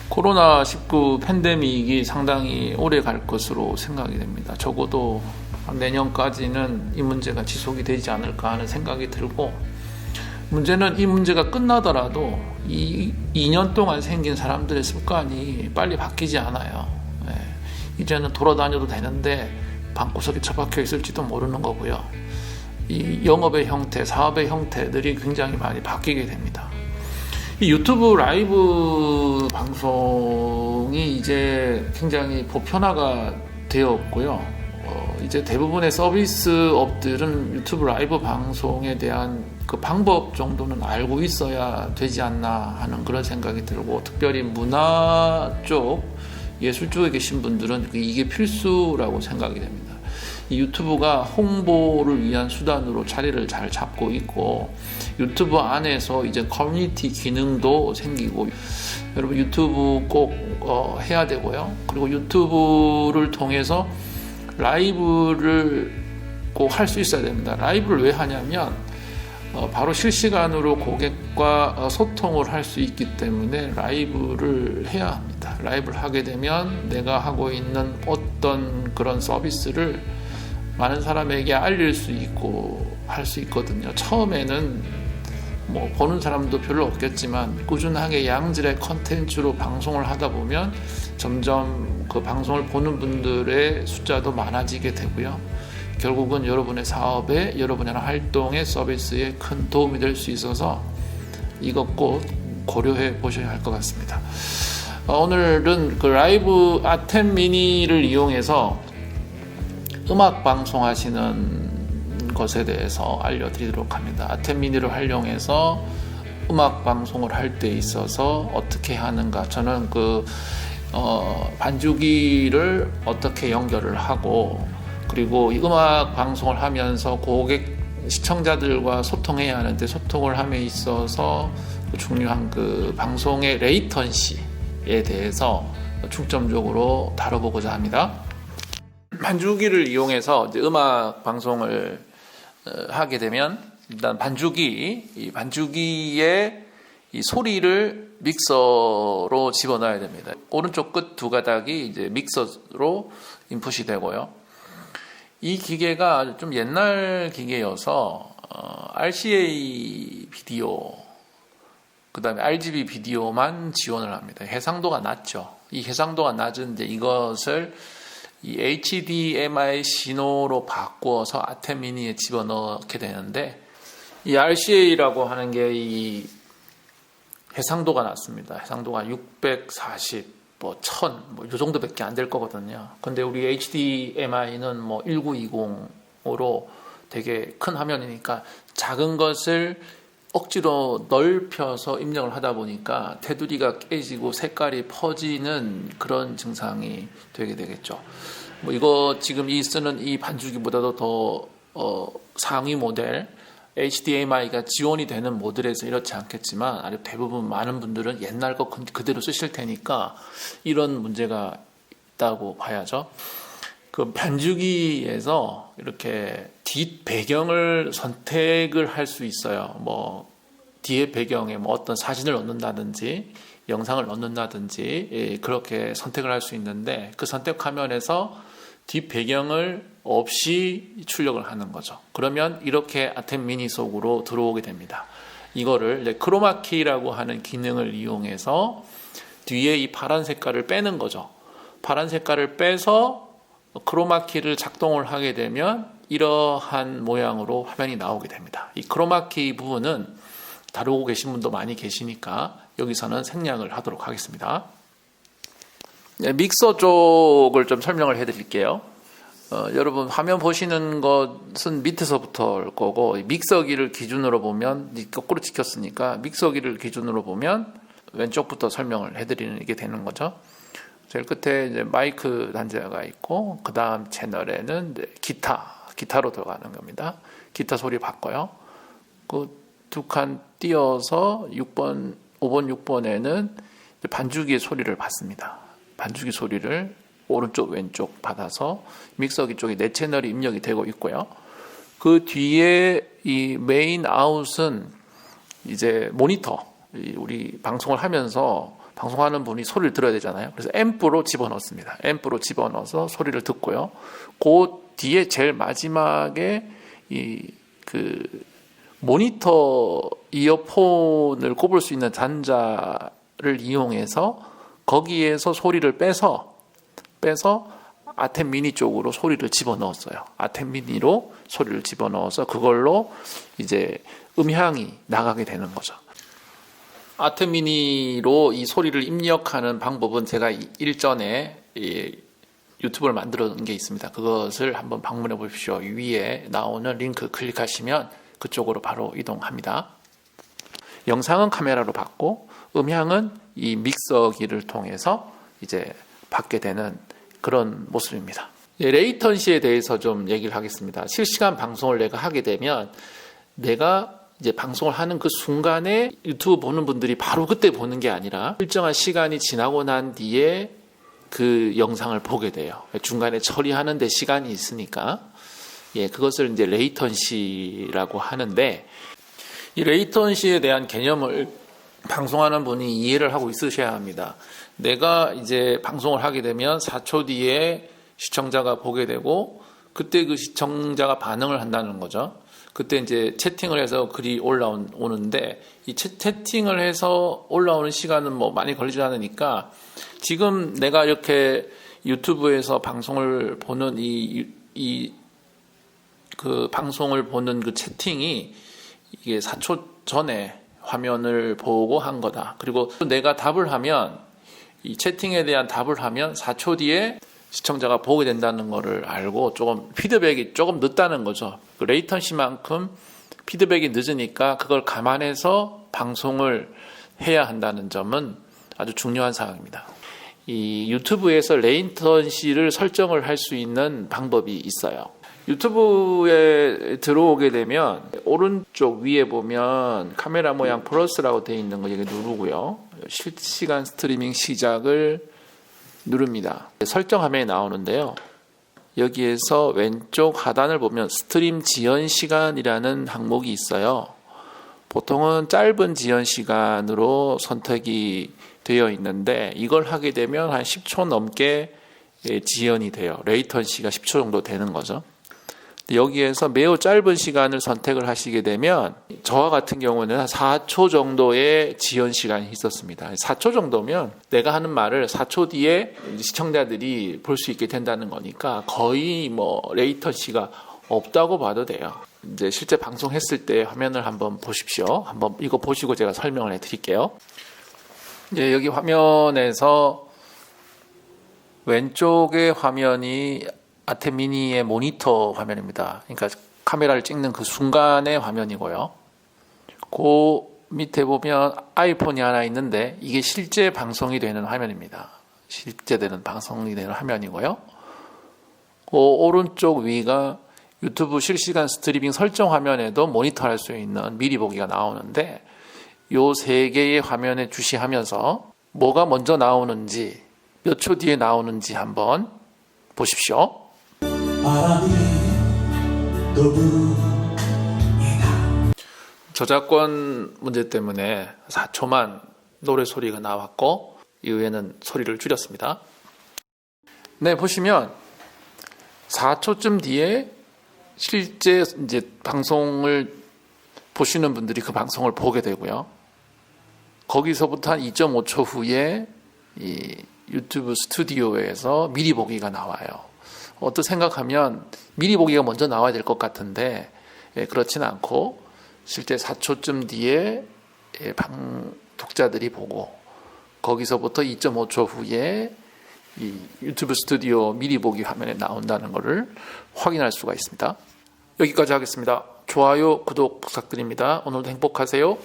코로나19 팬데믹이 상당히 오래 갈 것으로 생각이 됩니다. 적어도 내년까지는 이 문제가 지속이 되지 않을까 하는 생각이 들고, 문제는 이 문제가 끝나더라도 이 2년 동안 생긴 사람들의 습관이 빨리 바뀌지 않아요. 이제는 돌아다녀도 되는데 방구석에 처박혀 있을지도 모르는 거고요. 이 영업의 형태, 사업의 형태들이 굉장히 많이 바뀌게 됩니다. 이 유튜브 라이브 방송이 이제 굉장히 보편화가 되었고요. 이제 대부분의 서비스업들은 유튜브 라이브 방송에 대한 그 방법 정도는 알고 있어야 되지 않나 하는 그런 생각이 들고, 특별히 문화 쪽, 예술 쪽에 계신 분들은 이게 필수라고 생각이 됩니다. 이 유튜브가 홍보를 위한 수단으로 자리를 잘 잡고 있고, 유튜브 안에서 이제 커뮤니티 기능도 생기고, 여러분 유튜브 꼭 해야 되고요. 그리고 유튜브를 통해서 라이브를 꼭 할 수 있어야 됩니다. 라이브를 왜 하냐면 바로 실시간으로 고객과 소통을 할 수 있기 때문에 라이브를 해야 합니다. 라이브를 하게 되면 내가 하고 있는 어떤 그런 서비스를 많은 사람에게 알릴 수 있고 할 수 있거든요. 처음에는 뭐 보는 사람도 별로 없겠지만 꾸준하게 양질의 컨텐츠로 방송을 하다 보면 점점 그 방송을 보는 분들의 숫자도 많아지게 되고요. 결국은 여러분의 사업에, 여러분의 활동에, 서비스에 큰 도움이 될 수 있어서 이것 꼭 고려해 보셔야 할 것 같습니다. 오늘은 그 라이브 아템 미니를 이용해서 음악 방송하시는 것에 대해서 알려드리도록 합니다. 아템 미니를 활용해서 음악 방송을 할 때 있어서 어떻게 하는가, 저는 반주기를 어떻게 연결을 하고, 그리고 이 음악 방송을 하면서 고객 시청자들과 소통해야 하는데 소통을 함에 있어서 중요한 그 방송의 레이턴시에 대해서 중점적으로 다뤄보고자 합니다. 반주기를 이용해서 이제 음악 방송을 하게 되면 일단 이 반주기의 이 소리를 믹서로 집어넣어야 됩니다. 오른쪽 끝 두 가닥이 이제 믹서로 인풋이 되고요. 이 기계가 좀 옛날 기계여서 RCA 비디오, 그 다음에 RGB 비디오만 지원을 합니다. 해상도가 낮죠. 이 해상도가 낮은데 이것을 이 HDMI 신호로 바꾸어서 아템 미니에 집어넣게 되는데, 이 RCA라고 하는 게 이 해상도가 낮습니다. 해상도가 640, 1000, 이 정도밖에 안 될 거거든요. 근데 우리 HDMI는 1920으로 되게 큰 화면이니까 작은 것을 억지로 넓혀서 입력을 하다 보니까 테두리가 깨지고 색깔이 퍼지는 그런 증상이 되게 되겠죠. 이거 지금 쓰는 이 반주기보다도 더 상위 모델 HDMI가 지원이 되는 모델에서 이렇지 않겠지만, 아주 대부분 많은 분들은 옛날 거 그대로 쓰실 테니까 이런 문제가 있다고 봐야죠. 그 반주기에서 이렇게 뒷 배경을 선택을 할 수 있어요. 뒤에 배경에 어떤 사진을 넣는다든지 영상을 넣는다든지 그렇게 선택을 할 수 있는데, 그 선택 화면에서 뒷 배경을 없이 출력을 하는 거죠. 그러면 이렇게 아템 미니 속으로 들어오게 됩니다. 이거를 크로마키라고 하는 기능을 이용해서 뒤에 이 파란 색깔을 빼는 거죠. 파란 색깔을 빼서 크로마키를 작동을 하게 되면 이러한 모양으로 화면이 나오게 됩니다. 이 크로마키 부분은 다루고 계신 분도 많이 계시니까 여기서는 생략을 하도록 하겠습니다. 믹서 쪽을 좀 설명을 해드릴게요. 여러분 화면 보시는 것은 밑에서부터 올 거고, 믹서기를 기준으로 보면, 거꾸로 찍혔으니까 믹서기를 기준으로 보면 왼쪽부터 설명을 해드리는 게 되는 거죠. 제일 끝에 이제 마이크 단자가 있고, 그 다음 채널에는 기타로 들어가는 겁니다. 기타 소리 바꿔요. 그 두 칸 띄어서 5번, 6번에는 반주기의 소리를 받습니다. 반주기 소리를 오른쪽 왼쪽 받아서 믹서기 쪽에 네 채널이 입력이 되고 있고요. 그 뒤에 이 메인 아웃은 이제 모니터, 우리 방송을 하면서 방송하는 분이 소리를 들어야 되잖아요. 그래서 앰프로 집어넣습니다. 앰프로 집어넣어서 소리를 듣고요. 그 뒤에 제일 마지막에 그 모니터 이어폰을 꼽을 수 있는 단자를 이용해서 거기에서 소리를 빼서 아템 미니 쪽으로 소리를 집어넣었어요. 아템 미니로 소리를 집어넣어서 그걸로 이제 음향이 나가게 되는 거죠. 아템 미니로 이 소리를 입력하는 방법은 제가 일전에 유튜브를 만들어 놓은 게 있습니다. 그것을 한번 방문해 보십시오. 위에 나오는 링크 클릭하시면 그쪽으로 바로 이동합니다. 영상은 카메라로 받고 음향은 이 믹서기를 통해서 이제 받게 되는 그런 모습입니다. 레이턴시에 대해서 좀 얘기를 하겠습니다. 실시간 방송을 내가 하게 되면 내가 이제 방송을 하는 그 순간에 유튜브 보는 분들이 바로 그때 보는 게 아니라 일정한 시간이 지나고 난 뒤에 그 영상을 보게 돼요. 중간에 처리하는 데 시간이 있으니까 그것을 이제 레이턴시라고 하는데, 이 레이턴시에 대한 개념을 방송하는 분이 이해를 하고 있으셔야 합니다. 내가 이제 방송을 하게 되면 4초 뒤에 시청자가 보게 되고 그때 그 시청자가 반응을 한다는 거죠. 그때 이제 채팅을 해서 글이 올라오는데 이 채팅을 해서 올라오는 시간은 뭐 많이 걸리지 않으니까 지금 내가 이렇게 유튜브에서 방송을 보는 그 방송을 보는 그 채팅이 이게 4초 전에 화면을 보고 한 거다. 그리고 내가 답을 하면 이 채팅에 대한 답을 하면 4초 뒤에 시청자가 보게 된다는 것을 알고 조금 피드백이 조금 늦다는 거죠. 그 레이턴시만큼 피드백이 늦으니까 그걸 감안해서 방송을 해야 한다는 점은 아주 중요한 사항입니다. 이 유튜브에서 레이턴시를 설정을 할 수 있는 방법이 있어요. 유튜브에 들어오게 되면 오른쪽 위에 보면 카메라 모양 플러스라고 되어 있는 거 여기 누르고요. 실시간 스트리밍 시작을 누릅니다. 설정 화면이 나오는데요. 여기에서 왼쪽 하단을 보면 스트림 지연 시간이라는 항목이 있어요. 보통은 짧은 지연 시간으로 선택이 되어 있는데 이걸 하게 되면 한 10초 넘게 지연이 돼요. 레이턴시가 10초 정도 되는 거죠. 여기에서 매우 짧은 시간을 선택을 하시게 되면 저와 같은 경우는 한 4초 정도의 지연 시간이 있었습니다. 4초 정도면 내가 하는 말을 4초 뒤에 시청자들이 볼 수 있게 된다는 거니까 거의 뭐 레이턴시가 없다고 봐도 돼요. 이제 실제 방송했을 때 화면을 한번 보십시오. 한번 이거 보시고 제가 설명을 해드릴게요. 이제 여기 화면에서 왼쪽의 화면이 아템 미니의 모니터 화면입니다. 그러니까 카메라를 찍는 그 순간의 화면이고요. 그 밑에 보면 아이폰이 하나 있는데 이게 실제 방송이 되는 화면입니다. 실제 되는 방송이 되는 화면이고요. 그 오른쪽 위가 유튜브 실시간 스트리밍 설정 화면에도 모니터할 수 있는 미리 보기가 나오는데 요 세 개의 화면에 주시하면서 뭐가 먼저 나오는지 몇 초 뒤에 나오는지 한번 보십시오. 저작권 문제 때문에 4초만 노래 소리가 나왔고 이후에는 소리를 줄였습니다. 네, 보시면 4초쯤 뒤에 실제 이제 방송을 보시는 분들이 그 방송을 보게 되고요. 거기서부터 한 2.5초 후에 이 유튜브 스튜디오에서 미리 보기가 나와요. 어떻게 생각하면 미리 보기가 먼저 나와야 될 것 같은데 그렇지는 않고 실제 4초쯤 뒤에 독자들이 보고 거기서부터 2.5초 후에 이 유튜브 스튜디오 미리 보기 화면에 나온다는 것을 확인할 수가 있습니다. 여기까지 하겠습니다. 좋아요, 구독 부탁드립니다. 오늘도 행복하세요.